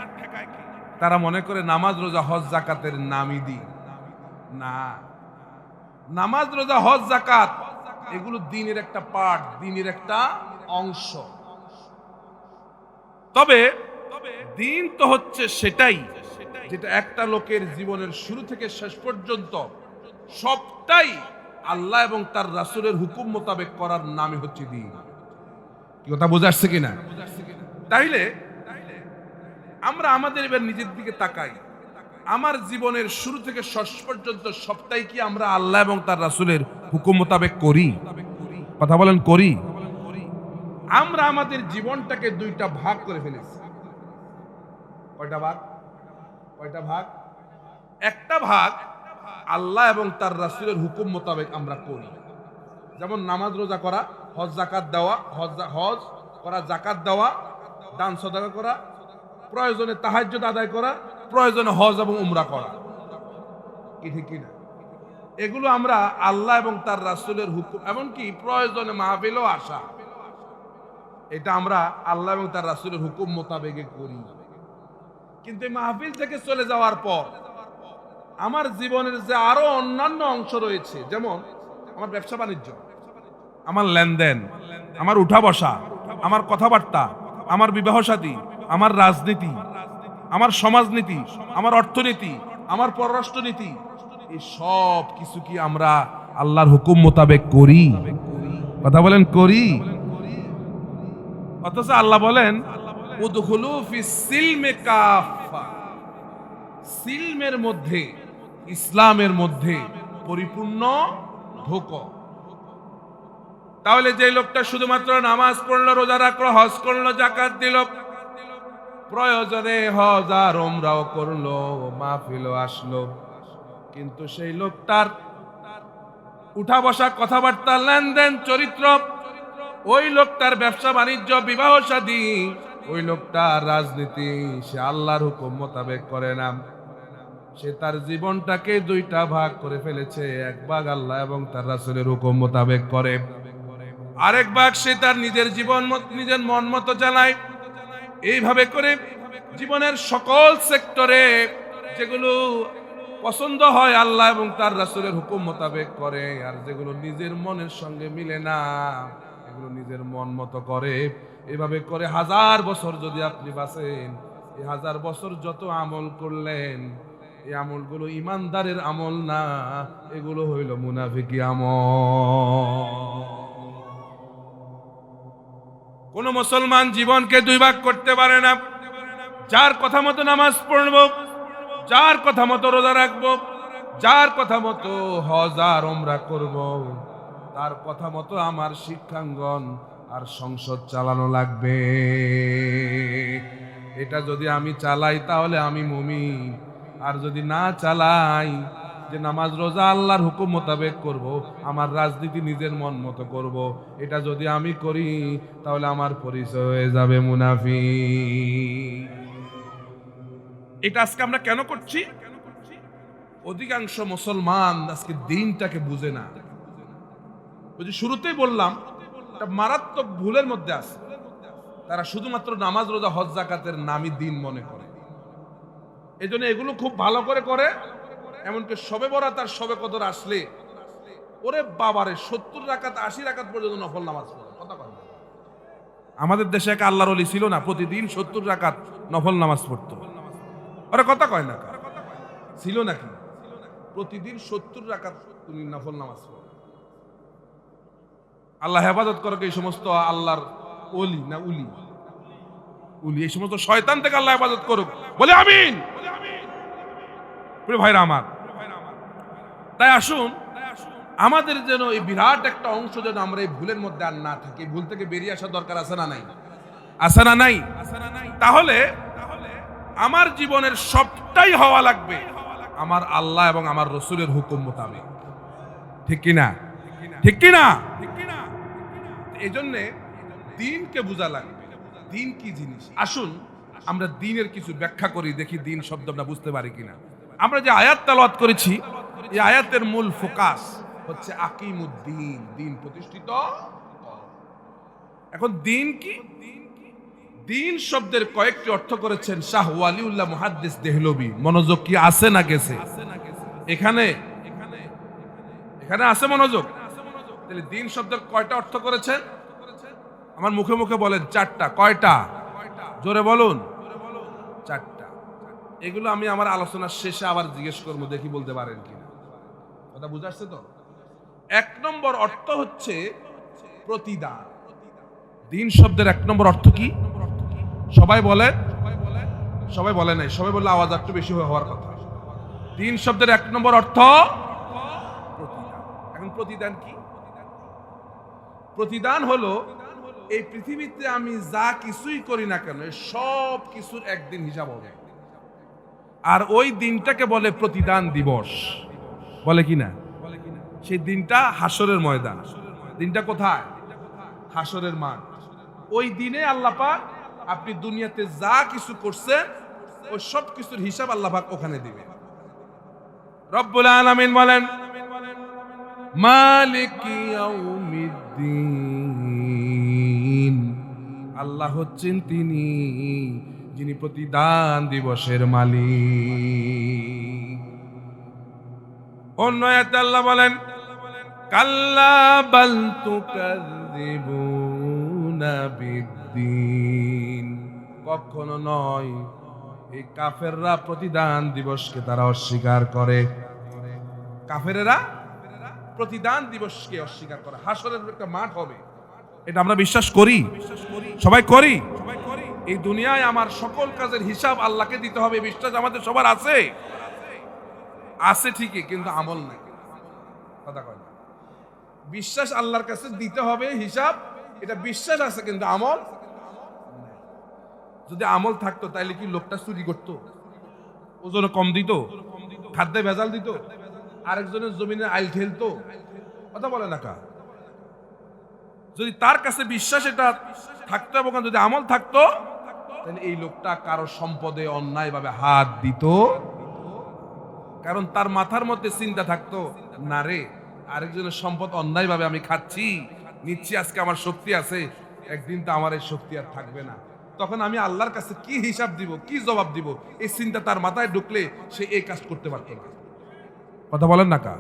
তারা মনে করে নামাজ রোজা হজ যাকাতের নামই দিই। না, নামাজ রোজা হজ যাকাত এগুলো দিনের একটা পার্ট, দিনের একটা অংশ। তবে দিন তো হচ্ছে সেটাই যেটা একটা লোকের জীবনের শুরু থেকে শেষ পর্যন্ত সবটাই আল্লাহ এবং তার রাসূলের হুকুম মোতাবেক করার নামই হচ্ছে দিন। কি কথা বোঝা আসছে কিনা? তাইলে আমরা আমাদের এবার নিজের দিকে তাকাই, আমার জীবনের শুরু থেকে শেষ পর্যন্ত সবটাই কি আমরা আল্লাহ এবং তার রাসূলের হুকুম মোতাবেক করি? কথা বলেন, করি? আমরা আমাদের জীবনটাকে দুইটা ভাগ করে ফেলেছি। কয়টা ভাগ? কয়টা ভাগ? একটা ভাগ আল্লাহ এবং তার রাসূলের হুকুম মোতাবেক আমরা করি, যেমন নামাজ রোজা করা, হজ যাকাত দেওয়া, হজ করা, যাকাত দেওয়া, দান সদকা করা, প্রয়োজনে তাহাজ্জুদ আদায় করা, প্রয়োজনে হজ এবং উমরা করা। কি ঠিক কিনা? এগুলো আমরা আল্লাহ এবং তার রাসূলের হুকুম, এমনকি প্রয়োজনে মাহফিলেও আসা, এটা আমরা আল্লাহ এবং তার রাসূলের হুকুম মোতাবেক করি। কিন্তু মাহফিল থেকে চলে যাওয়ার পর আমার জীবনের যে আরো অন্যান্য অংশ রয়েছে, যেমন আমার ব্যবসা বাণিজ্য, আমার লেনদেন, আমার উঠা বসা, আমার কথাবার্তা, আমার বিবাহ শাদী, আমার রাজনীতি, আমার সমাজনীতি, আমার অর্থনীতি, আমার পররাষ্ট্রনীতি, এই সব কিছু কি আমরা আল্লাহর হুকুম মোতাবেক করি? কথা বলেন, করি? অথচ আল্লাহ বলেন উদখুলু ফিস সিলমে কাফা, সিলমের মধ্যে, ইসলামের মধ্যে পরিপূর্ণ ঢোকো। তাহলে যে লোকটা শুধুমাত্র নামাজ পড়লো, রোজা রাখলো, হজ করলো, যাকাত দিল, প্রয়োজনে হজ আর উমরাও করলো, মাহফিলও আসলো, কিন্তু সেই লোকটার উঠা বসা, কথাবার্তা, লেনদেন, চরিত্র, ওই লোকটার ব্যবসা বাণিজ্য, বিবাহ শাদী, ওই লোকটার রাজনীতি সে আল্লাহর হুকুম মোতাবেক করে না। সে তার জীবনটাকে দুইটা ভাগ করে ফেলেছে, এক ভাগ আল্লাহ এবং তার রাসূলের হুকুম মোতাবেক করে, আরেক ভাগ সে তার নিজের জীবন, নিজের মন মতো চালায়। এইভাবে করে জীবনের সকল সেক্টরে যেগুলো পছন্দ হয় আল্লাহ এবং তার রাসূলের হুকুম মোতাবেক করে, আর যেগুলো নিজের মনের সঙ্গে মিলে না এগুলো নিজের মন মতো করে। এভাবে করে 1000 বছর যদি আপনি বাঁচেন, এই 1000 বছর যত আমল করলেন, এই আমলগুলো ইমানদারের আমল না, এগুলো হইল মুনাফিকি আমল। কোন মুসলমান জীবনকে দুই ভাগ করতে পারে না। যার কথা মতো নামাজ পড়ব, যার কথা মতো রোজা রাখব, যার কথা মতো হজ আর উমরা করব, তার কথা মতো আমার শিক্ষাঙ্গন আর সংসদ চালানো লাগবে। এটা যদি আমি চালাই তাহলে আমি মুমিন, আর যদি না চালাই, যে নামাজ রোজা আল্লাহর হুকুম মোতাবেক করব, আমার রাজনীতি নিজের মন মতো করব, এটা যদি আমি করি তাহলে আমার পরিচয় হয়ে যাবে মুনাফিক। এটা আজকে আমরা কেন করছি? অধিকাংশ মুসলমান আজকে দিনটাকে বুঝে না। ওই যে শুরুতেই বললাম, একটা মারাত্মক ভুলের মধ্যে আছে। তারা শুধুমাত্র নামাজ রোজা হজ যাকাতের নামই দিন মনে করে, এই জন্য এগুলো খুব ভালো করে করে। এমনকি শবে বরাত আর শবে কদর আসলে ওরে বাবারে 70 রাকাত 80 রাকাত পর্যন্ত নফল নামাজ পড়ে। কথা বলে, আমাদের দেশে এক আল্লাহর ওলি ছিল না, প্রতিদিন 70 রাকাত নফল নামাজ পড়তো। ওরা কথা কয় না, ছিল নাকি? প্রতিদিন 70 রাকাত তুমি নফল নামাজ পড়ো। আল্লাহ হেফাজত করো এই সমস্ত আল্লাহর ওলি না উলি উলি, এই সমস্ত শয়তান থেকে আল্লাহ হেফাজত করুক, বলে আমিন। প্রিয় ভাইরা আমার, তাই আসুন আমাদের যেন এই বিরাট একটা অংশ যেন আমরা এই ভুলের মধ্যে আর না থাকি। ভুল থেকে বেরিয়ে আসা দরকার আছে না নাই? আছে না নাই? তাহলে আমার জীবনের সবটাই হওয়া লাগবে আমার আল্লাহ এবং আমার রসুলের হুকুম মোতাবেক। ঠিক কিনা? ঠিক কিনা? এই জন্যে দিনকে বোঝা লাগবে, দিন কি জিনিস। আসুন আমরা দিনের কিছু ব্যাখ্যা করি, দেখি দিন শব্দ আমরা বুঝতে পারি কিনা। আমরা যে আয়াত তেলাওয়াত করেছি, এই আয়াতের মূল ফোকাস হচ্ছে আকিমুদ্দিন, দিন প্রতিষ্ঠিত। এখন দিন কি? দিন শব্দের কয়েকটি অর্থ করেছেন শাহ ওয়ালিউল্লাহ মুহাদ্দিস দেহলভী। মনোযোগ কি আছে না গেছে? এখানে আছে মনোযোগ? তাহলে দিন শব্দের কয়টা অর্থ করেছেন? আমার মুখে মুখে বলেন। 4টা। কয়টা? জোরে বলুন। 4টা। এগুলো আমি আমার আলোচনার শেষে আবার জিজ্ঞেস করবো, দেখি বলতে পারেন কিনা। কথা বুঝে আসছে তো? 1 নম্বর অর্থ হচ্ছে প্রতিদান। দিন শব্দের 1 নম্বর অর্থ কি? সবাই বলেন। সবাই বলে নাই, সবাই বললে আওয়াজ একটু বেশি হওয়ার কথা। দিন শব্দের 1 নম্বর অর্থ প্রতিদান। এখন প্রতিদান কি? প্রতিদান হলো এই পৃথিবীতে আমি যা কিছুই করি না কেন সব কিছুর একদিন হিসাব হবে, আর ওই দিনটাকে বলে প্রতিদান দিবস। বলে কিনা? সেই দিনটা হাসরের ময়দান। দিনটা কোথায়? হাসরের মাঠ। ওই দিনে আল্লাহ পাক আপনি দুনিয়াতে যা কিছু করছেন ওই সব কিছুর হিসাব আল্লাহ পাক ওখানে দিবে। রব্বুল আলামিন বলেন মালিকি ইয়াউমিদ্দিন, আল্লাহ হচ্ছেন তিনি যিনি প্রতিদান দিবসের মালিক। অন্য আয়াতে আল্লাহ বলেন কাল্লা বাল তুকাযযিবুনা বিদ্দিন, কখনো নয়, এই কাফেররা প্রতিদান দিবসকে তারা অস্বীকার করে। কাফেরেরা প্রতিদান দিবসকে অস্বীকার করে। হাসরের একটা মাঠ হবে, এটা আমরা বিশ্বাস করি, সবাই করি। এই দুনিয়ায় আমার সকল কাজের হিসাব আল্লাহকে দিতে হবে, বিশ্বাস আমাদের সবার আছে। আছে ঠিকই, কিন্তু আমল নাই। কথা কয় না? বিশ্বাস আল্লাহর কাছে দিতে হবে হিসাব, এটা বিশ্বাস আছে, কিন্তু আমল। যদি আমল থাকতো তাইলে কি লোকটা চুরি করতো, ওজন কম দিত, খাদ্যে ভেজাল দিত, আরেকজনের জমিনে আইল ঠেলতো? কথা বলে না কা? যদি তার কাছে বিশ্বাস এটা থাকতো এবং যদি আমল থাকতো, তাহলে এই লোকটা কারো সম্পদে অন্যায়ভাবে হাত দিত। কারণ তার মাথার মধ্যে চিন্তা থাকতো, না রে, আরেকজনের সম্পদ অন্যায়ভাবে আমি খাচ্ছি নিচ্ছি, আজকে আমার শক্তি আছে, একদিন তো আমার এই শক্তি আর থাকবে না, তখন আমি আল্লাহর কাছে কি হিসাব দিব, কি জবাব দিব, এই চিন্তা তার মাথায় ঢুকলে সে এই কাজ করতে পারত না। কথা বলেন না কা?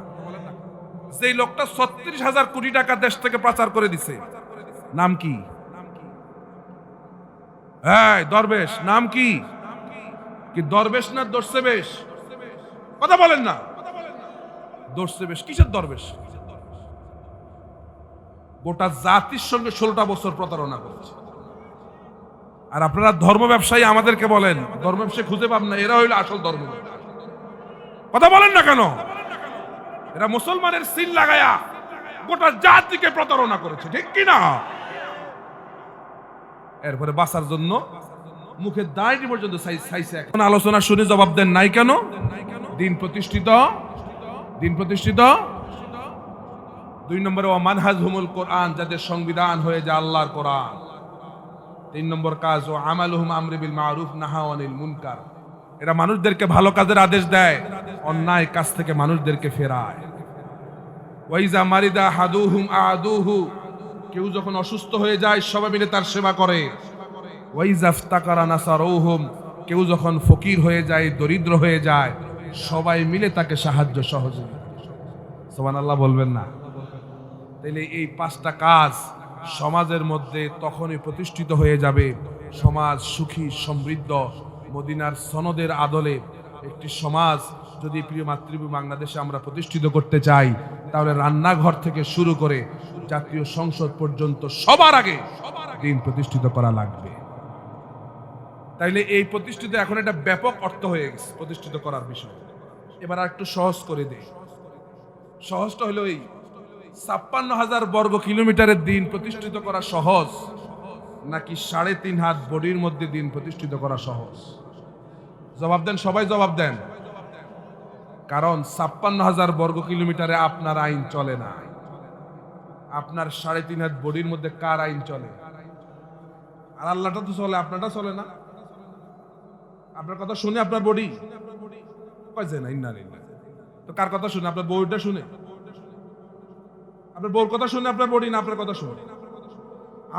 যে লোকটা 36,000 কোটি টাকা দেশ থেকে পাচার করে দিছে, নাম কি? এই দরবেশ, নাম কি? কি দরবেশ না দর্শেবেশ? কথা বলেন না। দর্শেবেশ কিসের দরবেশ? গোটা জাতির সঙ্গে 16টা বছর প্রতারণা করেছে। আর আপনারা ধর্ম ব্যবসায়ী আমাদেরকে বলেন ধর্ম ব্যবসায়ী খুঁজে পাব না, এরা হইল আসল ধর্ম। কথা বলেন না কেন? এরা মুসলমানের সিল লাগায়া গোটা জাতিকে প্রতারণা করেছে, ঠিক কিনা? এরপরে বাঁচার জন্য মুখের দাড়ি পর্যন্ত চাইছে। এখন আলোচনা শুনে জবাব দেন নাই কেন? দিন প্রতিষ্ঠিত, দিন প্রতিষ্ঠিত। 2 নম্বরে ওয়া মানহাজহুমুল কোরআন, যাদের সংবিধান হয়ে যায় আল্লাহর কোরআন। 3 নম্বর কাজ ও আমালুহুম আমরি বিল মারুফ নাহা আনিল মুনকার, এরা মানুষদেরকে ভালো কাজের আদেশ দেয়, অন্যায় কাজ থেকে মানুষদেরকে ফেরায়। ওয়াইজা মারিদা হাদুহুম আদুহু, কেউ যখন অসুস্থ হয়ে যায় সবাই মিলে তার সেবা করে। ওয়াইজা ইফতাকারা নাসারুহুম, কেউ যখন ফকির হয়ে যায়, দরিদ্র হয়ে যায়, সবাই মিলে তাকে সাহায্য সহযোগিতা। সুবহানাল্লাহ বলবেন না? তাহলে এই 5টা কাজ সমাজের মধ্যে তখনই প্রতিষ্ঠিত হয়ে যাবে, সমাজ সুখী সমৃদ্ধ। মদিনার সনদের আদলে একটি সমাজ যদি প্রিয় মাতৃভূমি বাংলাদেশে আমরা প্রতিষ্ঠিত করতে চাই, তাহলে রান্নাঘর থেকে শুরু করে জাতীয় সংসদ পর্যন্ত সবার আগে দিন প্রতিষ্ঠিত করা লাগবে। তাইলে এই প্রতিষ্ঠিত এখন একটা ব্যাপক অর্থ হয়ে গেছে প্রতিষ্ঠিত করার বিষয়। এবার আর একটু সহজ করে দেই। সহজটা হলো এই, ৫৬,০০০ বর্গ কিলোমিটারের দিন প্রতিষ্ঠিত করা সহজ, নাকি ৩.৫ হাত বডির মধ্যে দিন প্রতিষ্ঠিত করা সহজ? জবাব দেন, সবাই জবাব দেন। কারণ ৫৬,০০০ বর্গ কিলোমিটারে আপনার আইন চলে না। আপনার ৩.৫ হাত বডির মধ্যে কার আইন চলে? আর আল্লাহটা তো চলে, আপনারটা চলে না। আপনার কথা শুনে আপনার বডি কইছে না ইন্না লিল্লাহ, তো কার কথা শুনে? আপনার বউটা শুনে? আপনার বউর কথা শুনে আপনার বডি, না আপনার কথা শুনে?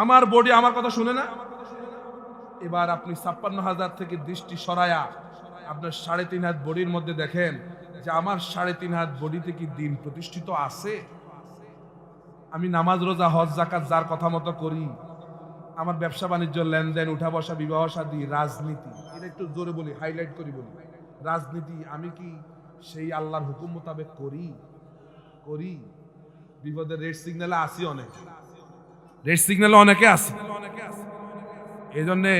আমার বডি আমার কথা শুনে না। এবার আপনি ৫৬,০০০ থেকে দৃষ্টি সরায়া আপনার ৩.৫ হাত বডির মধ্যে দেখেন যে আমার ৩.৫ হাত বডিতে কি দিন প্রতিষ্ঠিত আছে? আমি নামাজ রোজা হজ যাকাত যার কথা মতো করি, আমার ব্যবসা বাণিজ্য লেনদেন উঠা বসা বিবাহ শাদী রাজনীতি, এটা একটু জোরে বলি, হাইলাইট করি বলি, রাজনীতি আমি কি সেই আল্লাহর হুকুম মোতাবেক করি? বিপদের রেড সিগন্যালে আসি, অনেক রেড সিগন্যালে অনেকে আসি। এই জন্যে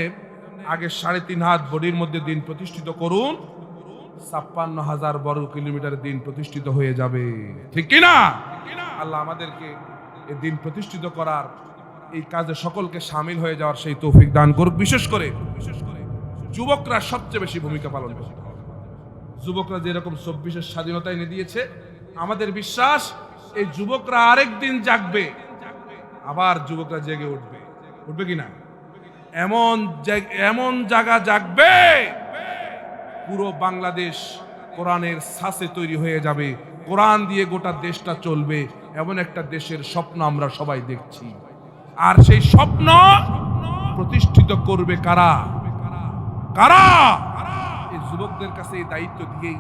আগে ৩.৫ হাত বডির মধ্যে দিন প্রতিষ্ঠিত করুন, ৫৬,০০০ বর্গ কিলোমিটার দিন প্রতিষ্ঠিত হয়ে যাবে, ঠিক কিনা? আল্লাহ আমাদেরকে এই দিন প্রতিষ্ঠিত করার এই কাজে সকলকে সামিল হয়ে যাওয়ার সেই তৌফিক দান করুক। বিশেষ করে যুবকরা সবচেয়ে বেশি ভূমিকা পালন করতে হবে। যুবকরা যেরকম ২৪-এর স্বাধীনতা এনে দিয়েছে, আমাদের বিশ্বাস এই যুবকরা আরেকদিন জাগবে, আবার যুবকরা জেগে উঠবে কিনা? এমন জায়গা জাগবে, পুরো বাংলাদেশ কোরআনের ছাঁচে তৈরি হয়ে যাবে, কোরআন দিয়ে গোটা দেশটা চলবে, এমন একটা দেশের স্বপ্ন আমরা সবাই দেখছি। আর সেই স্বপ্ন প্রতিষ্ঠিত করবে কারা? এই যুবকদের কাছে এই দায়িত্ব দিয়েই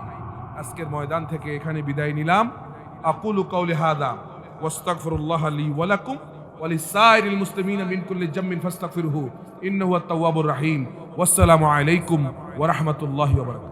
আজকের ময়দান থেকে এখানে বিদায় নিলাম। আকুলু কাউলি হাদা ওয়াস্তাগফিরুল্লাহ লি ওয়া লাকুম ওয়া লিসাইরিল মুসলিমিনা মিন কুল্লি জামমিন ফাস্তাগফিরুহু ইন্নাহু আত-তাওয়াবুর রহিম। ওয়াসসালামু আলাইকুম ওয়া রাহমাতুল্লাহি ওয়া বারাকাতুহু।